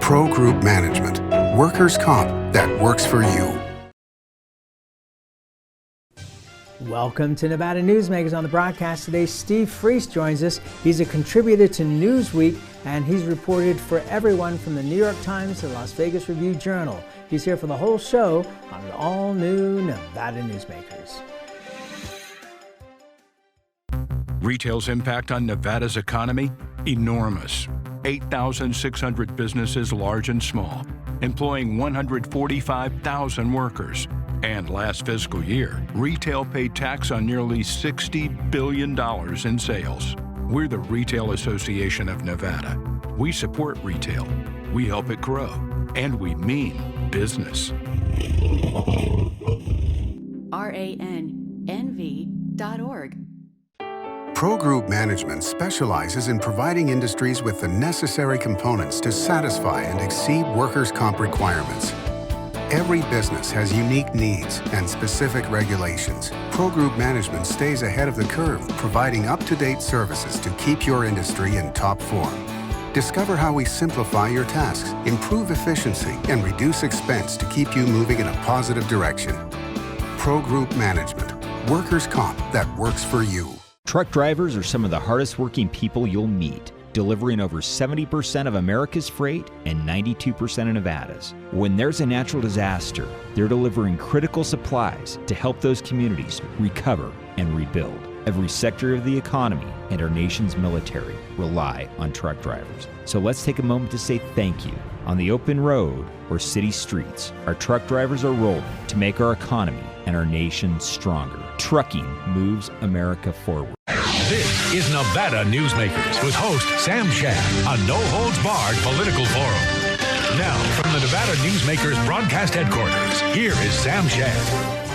Pro Group Management. Workers' comp that works for you. Welcome to Nevada Newsmakers. On the broadcast today, Steve Friest joins us. He's a contributor to Newsweek, and he's reported for everyone from the New York Times to the Las Vegas Review-Journal. He's here for the whole show on an all-new Nevada Newsmakers. Retail's impact on Nevada's economy? Enormous. 8,600 businesses, large and small, employing 145,000 workers. And last fiscal year, retail paid tax on nearly $60 billion in sales. We're the Retail Association of Nevada. We support retail, we help it grow, and we mean business. RANNV.org. Pro Group Management specializes in providing industries with the necessary components to satisfy and exceed workers' comp requirements. Every business has unique needs and specific regulations. Pro Group Management stays ahead of the curve, providing up-to-date services to keep your industry in top form. Discover how we simplify your tasks, improve efficiency, and reduce expense to keep you moving in a positive direction. Pro Group Management. Workers' comp that works for you. Truck drivers are some of the hardest working people you'll meet, delivering over 70% of America's freight and 92% of Nevada's. When there's a natural disaster, they're delivering critical supplies to help those communities recover and rebuild. Every sector of the economy and our nation's military rely on truck drivers. So let's take a moment to say thank you. On the open road or city streets, our truck drivers are rolling to make our economy and our nation stronger. Trucking moves America forward. This is Nevada Newsmakers with host Sam Shad, a no-holds-barred political forum. Now, from the Nevada Newsmakers broadcast headquarters, here is Sam Shad.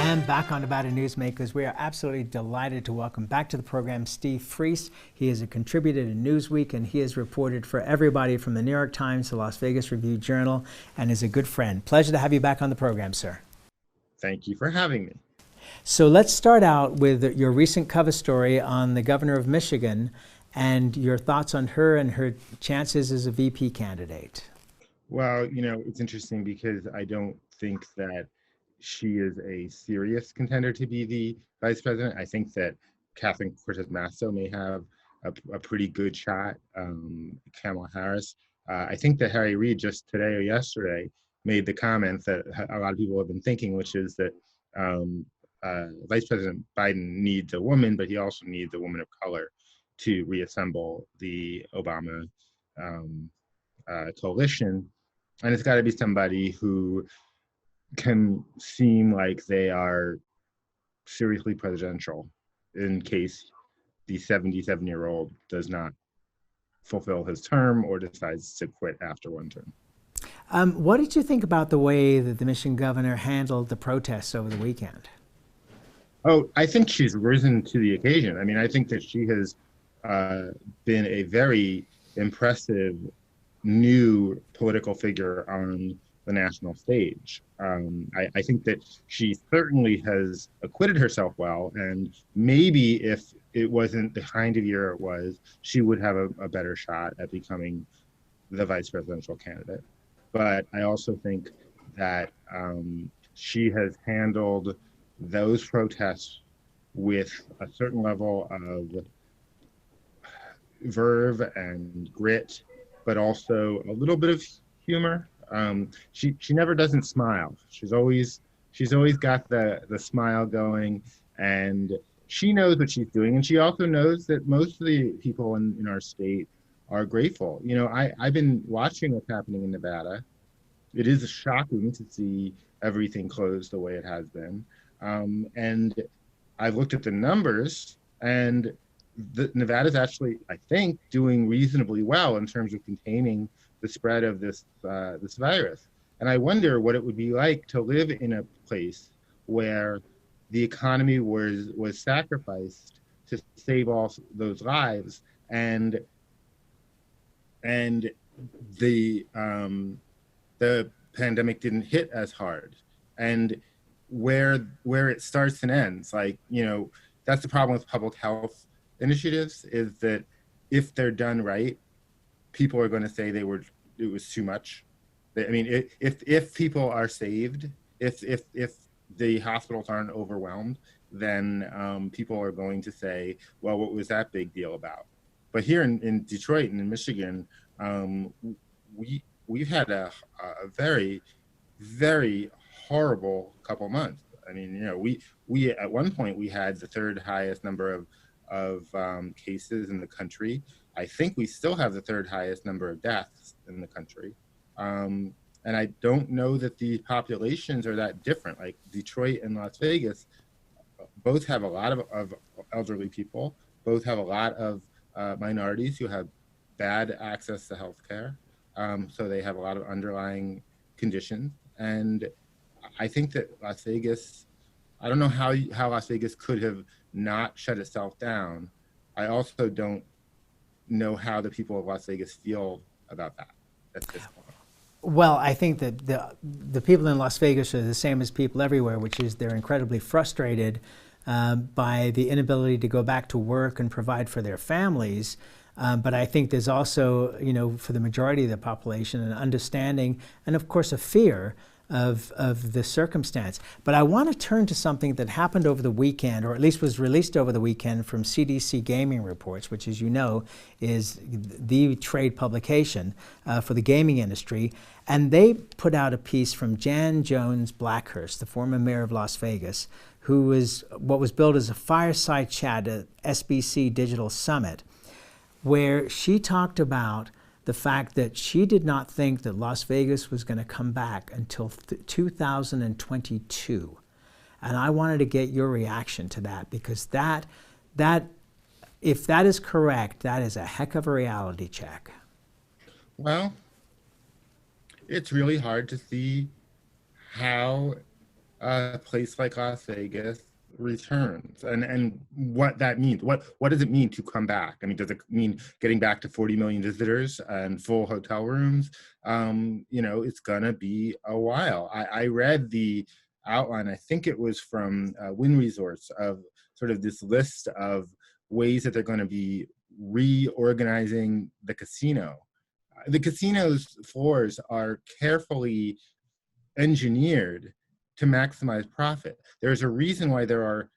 And back on Nevada Newsmakers, we are absolutely delighted to welcome back to the program Steve Friest. He is a contributor to Newsweek, and he has reported for everybody from the New York Times to Las Vegas Review-Journal, and is a good friend. Pleasure to have you back on the program, sir. Thank you for having me. So let's start out with your recent cover story on the governor of Michigan and your thoughts on her and her chances as a VP candidate. Well, it's interesting because I don't think that she is a serious contender to be the vice president. I think that Catherine Cortez Masto may have a pretty good shot, Kamala Harris. I think that Harry Reid just today or yesterday made the comment that a lot of people have been thinking, which is that Vice President Biden needs a woman, but he also needs a woman of color to reassemble the Obama coalition. And it's got to be somebody who can seem like they are seriously presidential in case the 77-year-old does not fulfill his term or decides to quit after one term. What did you think about the way that the Michigan governor handled the protests over the weekend? Oh, I think she's risen to the occasion. I mean, I think that she has been a very impressive new political figure on the national stage. I think that she certainly has acquitted herself well, and maybe if it wasn't the kind of year it was, she would have a better shot at becoming the vice presidential candidate. But I also think that she has handled those protests with a certain level of verve and grit, but also a little bit of humor. She never doesn't smile. She's always got the smile going, and she knows what she's doing. And she also knows that most of the people in our state are grateful. I've been watching what's happening in Nevada. It is shocking to see everything closed the way it has been. And I've looked at the numbers, and Nevada's actually, I think, doing reasonably well in terms of containing the spread of this virus. And I wonder what it would be like to live in a place where the economy was sacrificed to save all those lives, and the pandemic didn't hit as hard, and where it starts and ends. That's the problem with public health initiatives, is that if they're done right, people are going to say it was too much, I mean, if people are saved, if the hospitals aren't overwhelmed, then people are going to say, well, what was that big deal about? But here in Detroit and in Michigan, we've had a very, very horrible couple months. I mean, we at one point we had the third highest number of cases in the country. I think we still have the third highest number of deaths in the country. And I don't know that the populations are that different. Like Detroit and Las Vegas both have a lot of elderly people, both have a lot of minorities who have bad access to healthcare. So they have a lot of underlying conditions. And I think that Las Vegas, I don't know how Las Vegas could have not shut itself down. I also don't know how the people of Las Vegas feel about that at this point. Well, I think that the people in Las Vegas are the same as people everywhere, which is they're incredibly frustrated by the inability to go back to work and provide for their families. But I think there's also, for the majority of the population, an understanding and, of course, a fear of the circumstance. But I want to turn to something that happened over the weekend, or at least was released over the weekend from CDC Gaming Reports, which, as you know, is the trade publication for the gaming industry. And they put out a piece from Jan Jones Blackhurst, the former mayor of Las Vegas, who was what was billed as a fireside chat at SBC Digital Summit, where she talked about the fact that she did not think that Las Vegas was going to come back until 2022. And I wanted to get your reaction to that, because that if that is correct, that is a heck of a reality check. Well, it's really hard to see how a place like Las Vegas returns and what that means. What does it mean to come back? I mean, does it mean getting back to 40 million visitors and full hotel rooms? It's gonna be a while. I read the outline, I think it was from Wynn Resorts, of sort of this list of ways that they're going to be reorganizing the casino. The casino's floors are carefully engineered to maximize profit. There's a reason why there are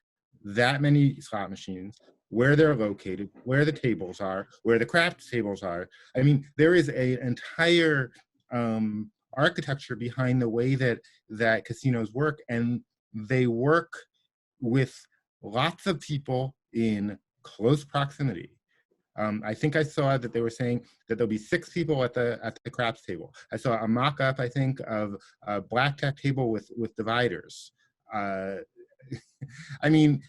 that many slot machines, where they're located, where the tables are, where the craft tables are. I mean, there is an entire architecture behind the way that casinos work, and they work with lots of people in close proximity. I think I saw that they were saying that there'll be 6 people at the craps table. I saw a mock-up, I think, of a blackjack table with dividers. I mean,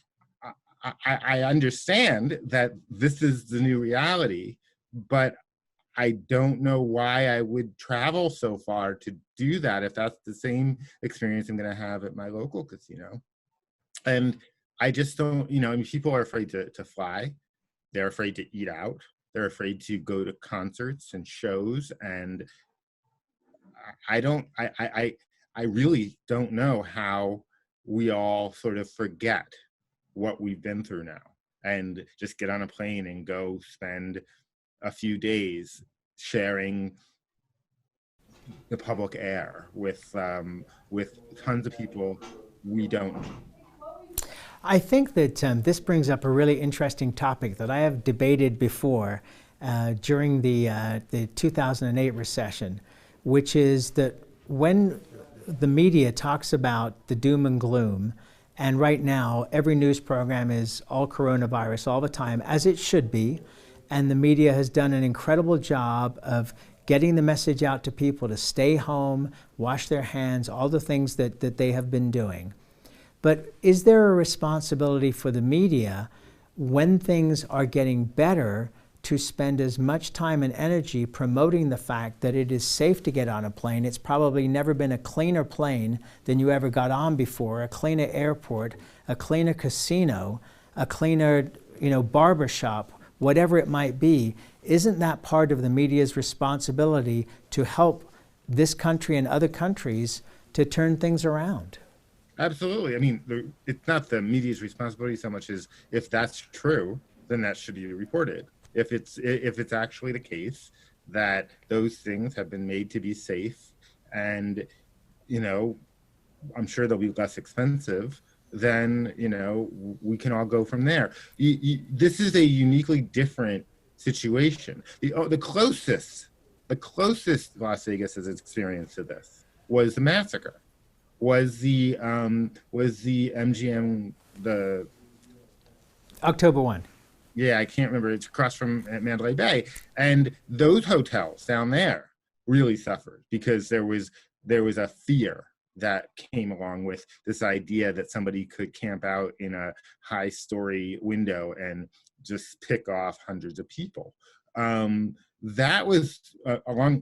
I understand that this is the new reality, but I don't know why I would travel so far to do that if that's the same experience I'm going to have at my local casino. And I just don't, I mean, people are afraid to fly. They're afraid to eat out. They're afraid to go to concerts and shows. And I really don't know how we all sort of forget what we've been through now and just get on a plane and go spend a few days sharing the public air with tons of people we don't know. I think that this brings up a really interesting topic that I have debated before during the 2008 recession, which is that when the media talks about the doom and gloom, and right now every news program is all coronavirus all the time, as it should be, and the media has done an incredible job of getting the message out to people to stay home, wash their hands, all the things that they have been doing. But is there a responsibility for the media when things are getting better to spend as much time and energy promoting the fact that it is safe to get on a plane? It's probably never been a cleaner plane than you ever got on before, a cleaner airport, a cleaner casino, a cleaner, barber shop, whatever it might be. Isn't that part of the media's responsibility to help this country and other countries to turn things around? Absolutely. I mean, it's not the media's responsibility so much as if that's true, then that should be reported. If it's actually the case that those things have been made to be safe and I'm sure they'll be less expensive. Then we can all go from there. This is a uniquely different situation. The closest Las Vegas has experienced to this was the massacre, was the MGM, the October 1. Yeah, I can't remember. It's across from Mandalay Bay, and those hotels down there really suffered because there was a fear that came along with this idea that somebody could camp out in a high-story window and just pick off hundreds of people. That was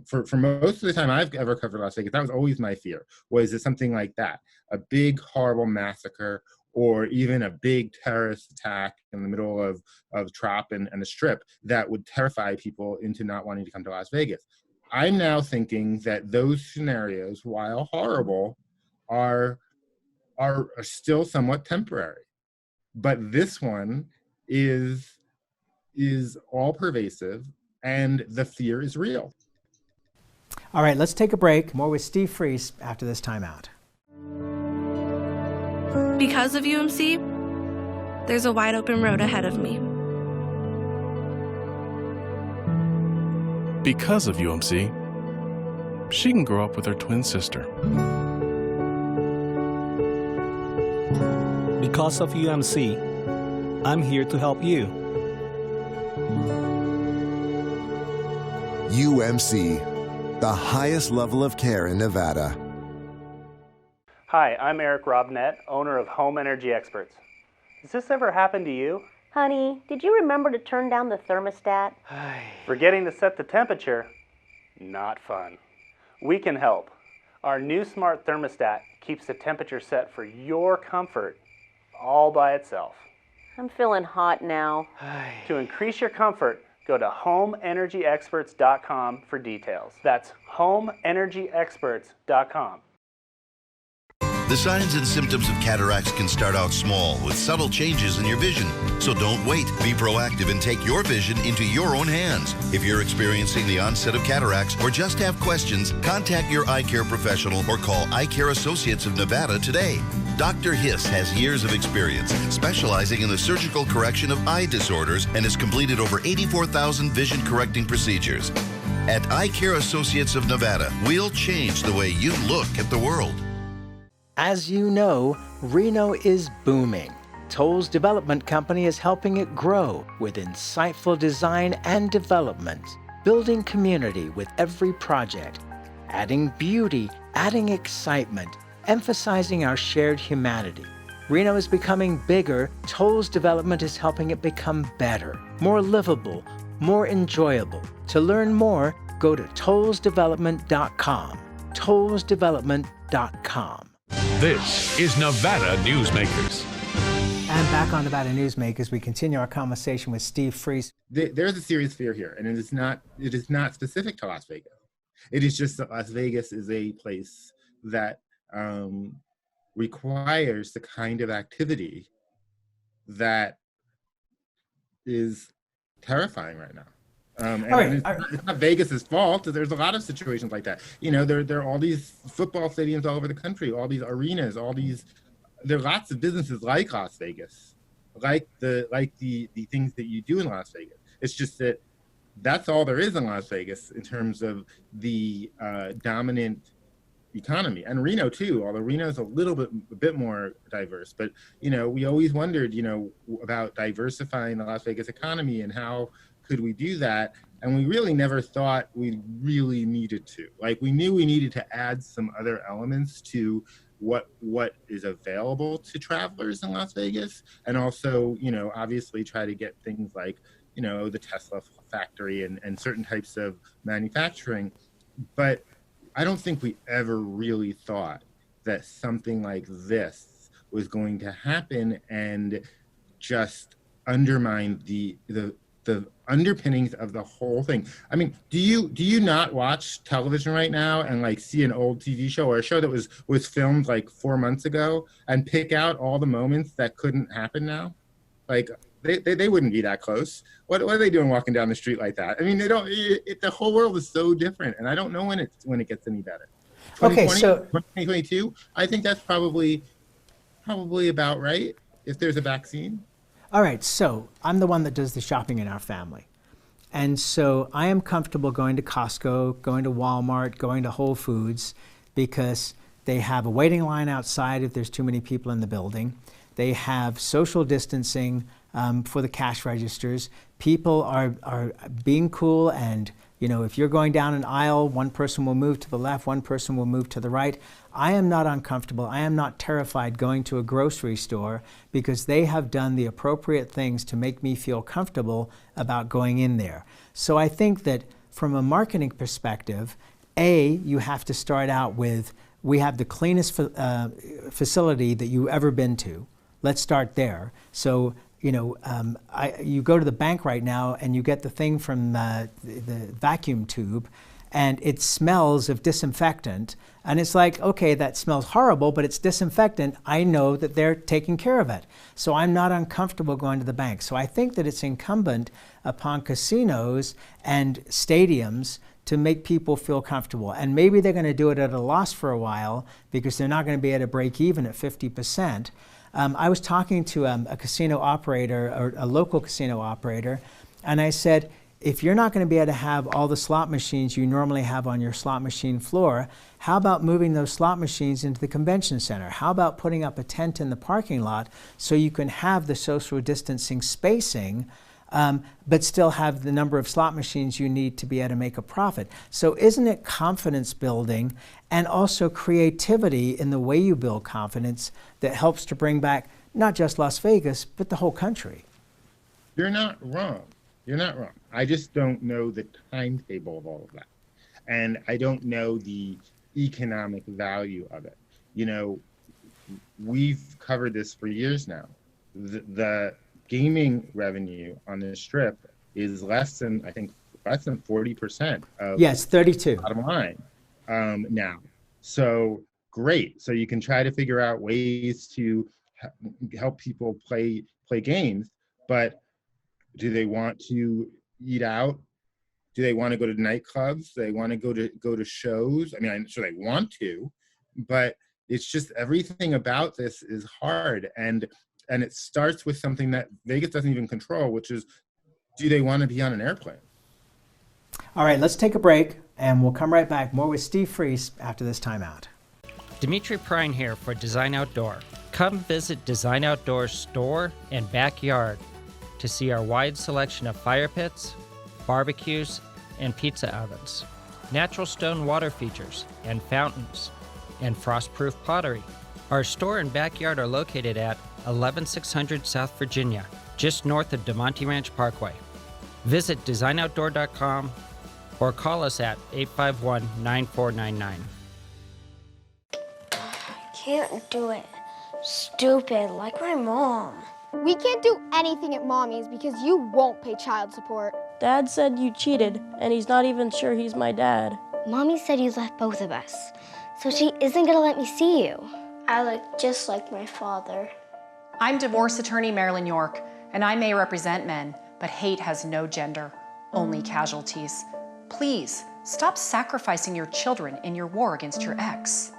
for most of the time I've ever covered Las Vegas, that was always my fear, was it something like that, a big horrible massacre, or even a big terrorist attack in the middle of Trop and the Strip that would terrify people into not wanting to come to Las Vegas. I'm now thinking that those scenarios, while horrible, are still somewhat temporary. But this one is all pervasive, and the fear is real. All right, let's take a break. More with Steve Freese after this timeout. Because of UMC, there's a wide open road ahead of me. Because of UMC, she can grow up with her twin sister. Because of UMC, I'm here to help you. UMC, the highest level of care in Nevada. Hi, I'm Eric Robnett, owner of Home Energy Experts. Has this ever happened to you? Honey, did you remember to turn down the thermostat? Forgetting to set the temperature? Not fun. We can help. Our new smart thermostat keeps the temperature set for your comfort all by itself. I'm feeling hot now. To increase your comfort, go to homeenergyexperts.com for details. That's homeenergyexperts.com. The signs and symptoms of cataracts can start out small with subtle changes in your vision. So don't wait. Be proactive and take your vision into your own hands. If you're experiencing the onset of cataracts or just have questions, contact your eye care professional or call Eye Care Associates of Nevada today. Dr. Hiss has years of experience specializing in the surgical correction of eye disorders and has completed over 84,000 vision correcting procedures. At Eye Care Associates of Nevada, we'll change the way you look at the world. As you know, Reno is booming. Toll's development company is helping it grow with insightful design and development, building community with every project, adding beauty, adding excitement, emphasizing our shared humanity. Reno is becoming bigger. Toll's development is helping it become better, more livable, more enjoyable. To learn more, go to tollsdevelopment.com. tollsdevelopment.com. This is Nevada Newsmakers. And back on Nevada Newsmakers, we continue our conversation with Steve Freese. There's a serious fear here, and it is not specific to Las Vegas. It is just that Las Vegas is a place that requires the kind of activity that is terrifying right now. It's not Vegas's fault. There's a lot of situations like that. There are all these football stadiums all over the country, all these arenas, there are lots of businesses like Las Vegas, like the things that you do in Las Vegas. It's just that that's all there is in Las Vegas in terms of the dominant economy, and Reno too, although Reno's a bit more diverse. But we always wondered about diversifying the Las Vegas economy and how could we do that, and we really never thought we really needed to. Like, we knew we needed to add some other elements to what is available to travelers in Las Vegas, and also obviously try to get things like the Tesla factory and certain types of manufacturing. But I don't think we ever really thought that something like this was going to happen and just undermine the underpinnings of the whole thing. I mean, do you not watch television right now and see an old TV show or a show that was filmed 4 months ago and pick out all the moments that couldn't happen now? They wouldn't be that close. What are they doing walking down the street like that? I mean, they don't. The whole world is so different, and I don't know when it gets any better. Okay, so 2022, I think that's probably about right if there's a vaccine. All right, so I'm the one that does the shopping in our family. And so I am comfortable going to Costco, going to Walmart, going to Whole Foods, because they have a waiting line outside if there's too many people in the building. They have social distancing for the cash registers. People are being cool, and if you're going down an aisle, one person will move to the left, one person will move to the right. I am not uncomfortable. I am not terrified going to a grocery store because they have done the appropriate things to make me feel comfortable about going in there. So I think that from a marketing perspective, you have to start out with, we have the cleanest facility that you've ever been to. Let's start there. So you go to the bank right now and you get the thing from the vacuum tube, and it smells of disinfectant. And it's like, okay, that smells horrible, but it's disinfectant. I know that they're taking care of it. So I'm not uncomfortable going to the bank. So I think that it's incumbent upon casinos and stadiums to make people feel comfortable. And maybe they're going to do it at a loss for a while because they're not going to be able to break even at 50%. I was talking to a casino operator, or a local casino operator, and I said, if you're not going to be able to have all the slot machines you normally have on your slot machine floor, how about moving those slot machines into the convention center? How about putting up a tent in the parking lot so you can have the social distancing spacing, but still have the number of slot machines you need to be able to make a profit? So isn't it confidence building and also creativity in the way you build confidence that helps to bring back not just Las Vegas, but the whole country? You're not wrong. You're not wrong. I just don't know the timetable of all of that. And I don't know the economic value of it. We've covered this for years now. The gaming revenue on the Strip is less than 40% of 32 bottom line now. So great. So you can try to figure out ways to help people play games, but do they want to eat out? Do they want to go to nightclubs? Do they want to go to shows? I mean, I'm sure they want to, but it's just everything about this is hard. And it starts with something that Vegas doesn't even control, which is, do they want to be on an airplane? All right, let's take a break, and we'll come right back. More with Steve Freese after this timeout. Dimitri Prine here for Design Outdoor. Come visit Design Outdoor's store and backyard to see our wide selection of fire pits, barbecues, and pizza ovens, natural stone water features and fountains, and frost-proof pottery. Our store and backyard are located at 11600 South Virginia, just north of DeMonte Ranch Parkway. Visit designoutdoor.com or call us at 851-9499. Can't do it. Stupid, like my mom. We can't do anything at Mommy's because you won't pay child support. Dad said you cheated, and he's not even sure he's my dad. Mommy said you left both of us, so she isn't gonna let me see you. I look just like my father. I'm divorce attorney Marilyn York, and I may represent men, but hate has no gender, only casualties. Please, stop sacrificing your children in your war against your ex.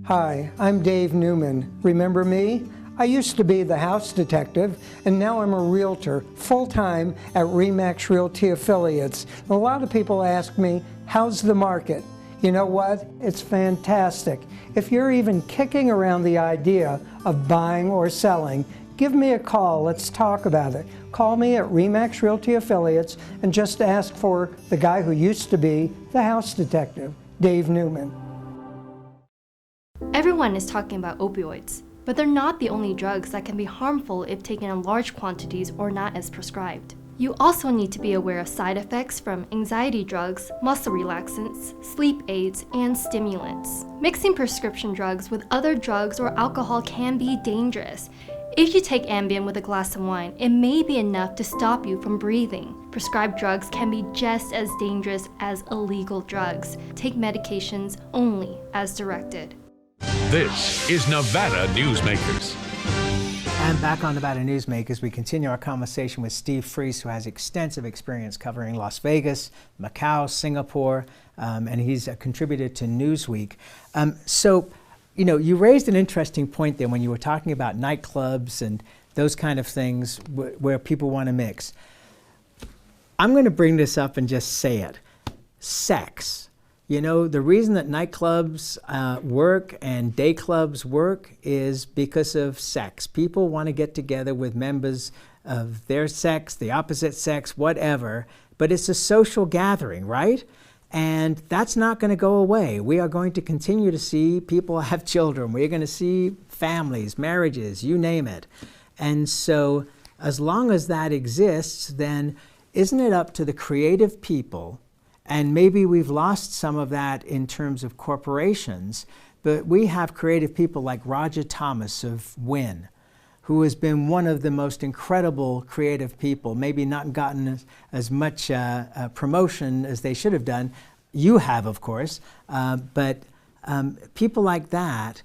Hi, I'm Dave Newman. Remember me? I used to be the house detective, and now I'm a realtor, full-time at RE/MAX Realty Affiliates. A lot of people ask me, how's the market? You know what? It's fantastic. If you're even kicking around the idea of buying or selling, give me a call. Let's talk about it. Call me at RE/MAX Realty Affiliates and just ask for the guy who used to be the house detective, Dave Newman. Everyone is talking about opioids, but they're not the only drugs that can be harmful if taken in large quantities or not as prescribed. You also need to be aware of side effects from anxiety drugs, muscle relaxants, sleep aids, and stimulants. Mixing prescription drugs with other drugs or alcohol can be dangerous. If you take Ambien with a glass of wine, it may be enough to stop you from breathing. Prescribed drugs can be just as dangerous as illegal drugs. Take medications only as directed. This is Nevada Newsmakers. And back on Nevada Newsmakers, we continue our conversation with Steve Freese, who has extensive experience covering Las Vegas, Macau, Singapore, and he's a contributor to Newsweek. So, you know, you raised an interesting point there when you were talking about nightclubs and those kind of things where people want to mix. I'm going to bring this up and just say it. Sex. You know, the reason that nightclubs work and day clubs work is because of sex. People want to get together with members of their sex, the opposite sex, whatever, but it's a social gathering, right? And that's not going to go away. We are going to continue to see people have children. We're going to see families, marriages, you name it. And so as long as that exists, then isn't it up to the creative people? And maybe we've lost some of that in terms of corporations, but we have creative people like Roger Thomas of Wynn, who has been one of the most incredible creative people, maybe not gotten as much promotion as they should have done. You have, of course, but people like that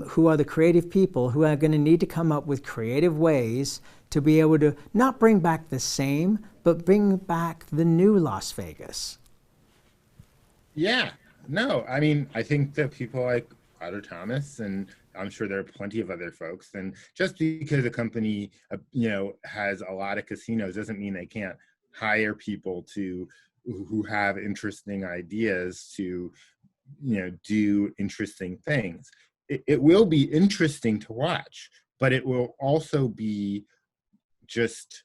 who are the creative people who are going to need to come up with creative ways to be able to not bring back the same, but bring back the new Las Vegas. Yeah, no, I mean, I think that people like Roger Thomas, and I'm sure there are plenty of other folks, and just because a company, you know, has a lot of casinos doesn't mean they can't hire people who have interesting ideas to, you know, do interesting things. It will be interesting to watch, but it will also be just,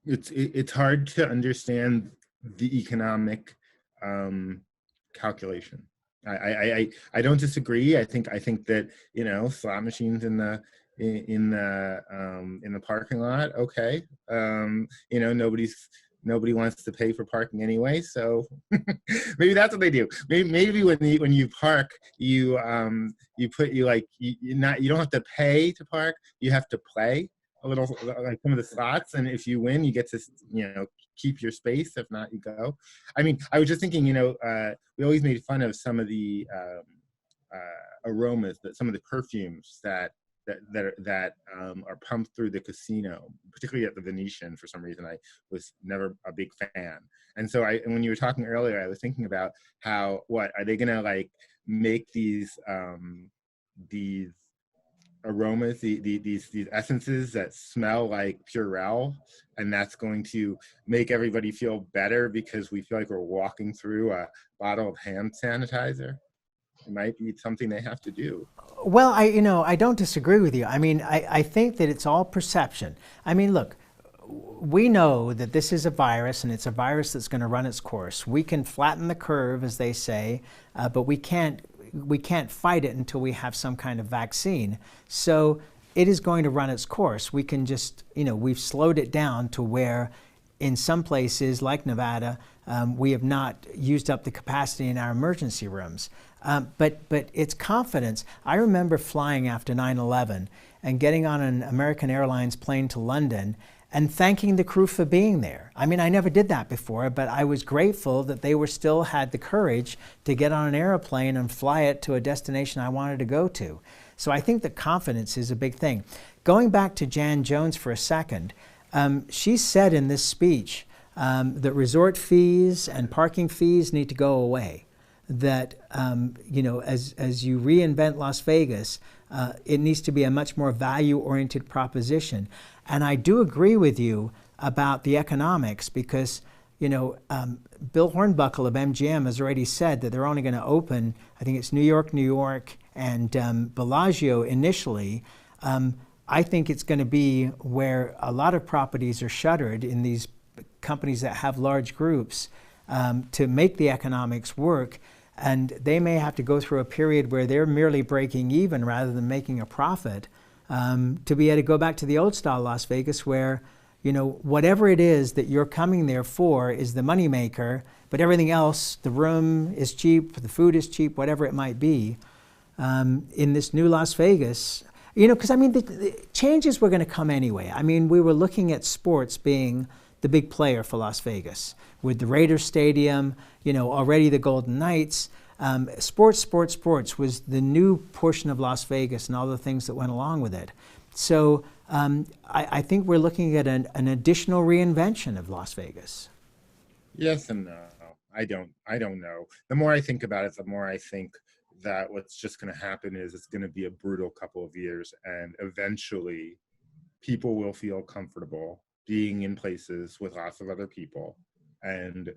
it's hard to understand the economic calculation. I don't disagree. I think that, you know, slot machines in the parking lot, okay. You know, nobody wants to pay for parking anyway, so maybe that's what they do. Maybe when you park, you don't have to pay to park. You have to play a little, like some of the slots, and if you win, you get to, you know, keep your space. If not, you go. I mean, I was just thinking, you know, we always made fun of some of the aromas, that some of the perfumes that are pumped through the casino, particularly at the Venetian. For some reason, I was never a big fan. And so when you were talking earlier, I was thinking about how, what are they gonna like make these aromas, these essences that smell like Purell, and that's going to make everybody feel better because we feel like we're walking through a bottle of hand sanitizer. It might be something they have to do. Well, I don't disagree with you. I mean, I think that it's all perception. I mean, look, we know that this is a virus, and it's a virus that's going to run its course. We can flatten the curve, as they say, but we can't fight it until we have some kind of vaccine. So it is going to run its course. We can just, you know, we've slowed it down to where in some places like Nevada, we have not used up the capacity in our emergency rooms. But it's confidence. I remember flying after 9/11 and getting on an American Airlines plane to London and thanking the crew for being there. I mean, I never did that before, but I was grateful that they still had the courage to get on an airplane and fly it to a destination I wanted to go to. So I think that confidence is a big thing. Going back to Jan Jones for a second, she said in this speech that resort fees and parking fees need to go away. That, you know, as you reinvent Las Vegas, it needs to be a much more value-oriented proposition. And I do agree with you about the economics because, you know, Bill Hornbuckle of MGM has already said that they're only going to open, I think it's New York, and Bellagio initially. I think it's going to be where a lot of properties are shuttered in these companies that have large groups to make the economics work. And they may have to go through a period where they're merely breaking even rather than making a profit to be able to go back to the old style Las Vegas where, you know, whatever it is that you're coming there for is the moneymaker, but everything else, the room is cheap, the food is cheap, whatever it might be. In this new Las Vegas, you know, because I mean, the changes were going to come anyway. I mean, we were looking at sports being the big player for Las Vegas with the Raiders Stadium, you know, already the Golden Knights. Sports was the new portion of Las Vegas and all the things that went along with it. So I think we're looking at an additional reinvention of Las Vegas. Yes and no. I don't know. The more I think about it, the more I think that what's just going to happen is it's going to be a brutal couple of years, and eventually people will feel comfortable being in places with lots of other people, and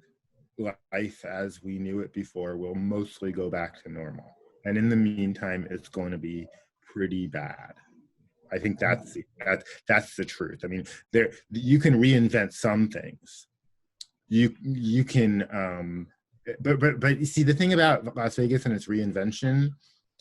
life as we knew it before will mostly go back to normal. And in the meantime, it's going to be pretty bad. I think that's the truth. I mean, you can reinvent some things. You can, but you see, the thing about Las Vegas and its reinvention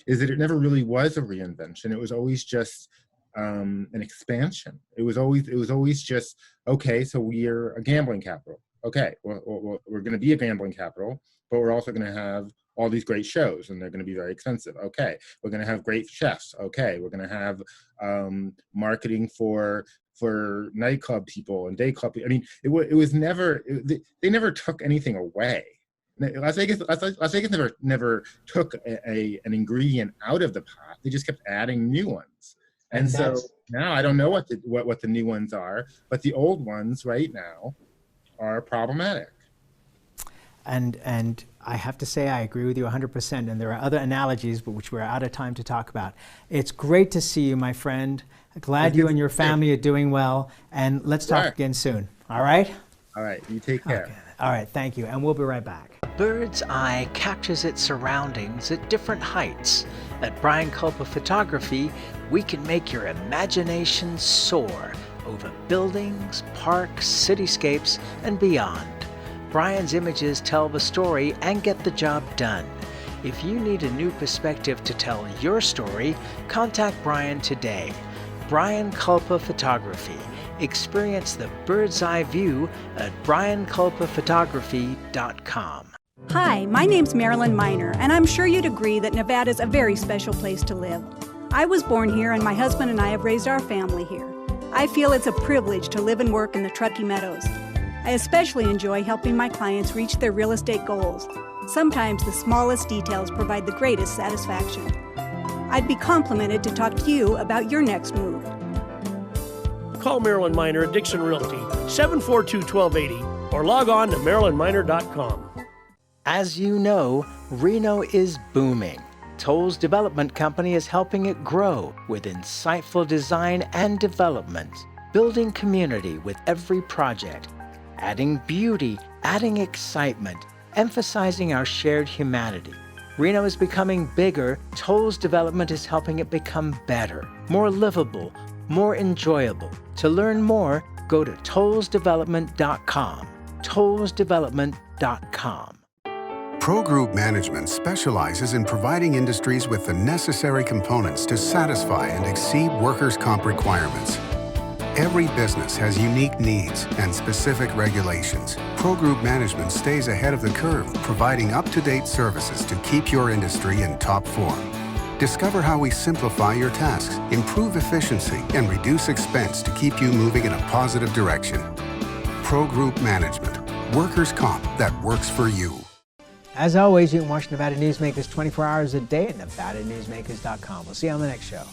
is that it never really was a reinvention. It was always just an expansion. It was always just, okay, so we're a gambling capital. Okay, well, we're going to be a gambling capital, but we're also going to have all these great shows, and they're going to be very expensive. Okay, we're going to have great chefs. Okay, we're going to have marketing for nightclub people and day club people. I mean, it was never, they never took anything away. Las Vegas never took an ingredient out of the pot. They just kept adding new ones. And so now I don't know what the new ones are, but the old ones right now are problematic. And I have to say I agree with you 100%, and there are other analogies, but which we're out of time to talk about. It's great to see you, my friend. Glad you and your family are doing well, and let's talk again soon. All right? All right, you take care. Okay. All right, thank you, and we'll be right back. A bird's eye captures its surroundings at different heights. At Brian Culpa Photography, we can make your imagination soar over buildings, parks, cityscapes, and beyond. Brian's images tell the story and get the job done. If you need a new perspective to tell your story, contact Brian today. Brian Culpa Photography. Experience the bird's eye view at brianculpaphotography.com. Hi, my name's Marilyn Miner, and I'm sure you'd agree that Nevada's a very special place to live. I was born here, and my husband and I have raised our family here. I feel it's a privilege to live and work in the Truckee Meadows. I especially enjoy helping my clients reach their real estate goals. Sometimes the smallest details provide the greatest satisfaction. I'd be complimented to talk to you about your next move. Call Marilyn Miner at Dixon Realty, 742-1280, or log on to marilynminer.com. As you know, Reno is booming. Toll's development company is helping it grow with insightful design and development, building community with every project, adding beauty, adding excitement, emphasizing our shared humanity. Reno is becoming bigger. Toll's development is helping it become better, more livable, more enjoyable. To learn more, go to tollsdevelopment.com. tollsdevelopment.com. Pro Group Management specializes in providing industries with the necessary components to satisfy and exceed workers' comp requirements. Every business has unique needs and specific regulations. Pro Group Management stays ahead of the curve, providing up-to-date services to keep your industry in top form. Discover how we simplify your tasks, improve efficiency, and reduce expense to keep you moving in a positive direction. Pro Group Management. Workers' comp that works for you. As always, you can watch Nevada Newsmakers 24 hours a day at NevadaNewsmakers.com. We'll see you on the next show.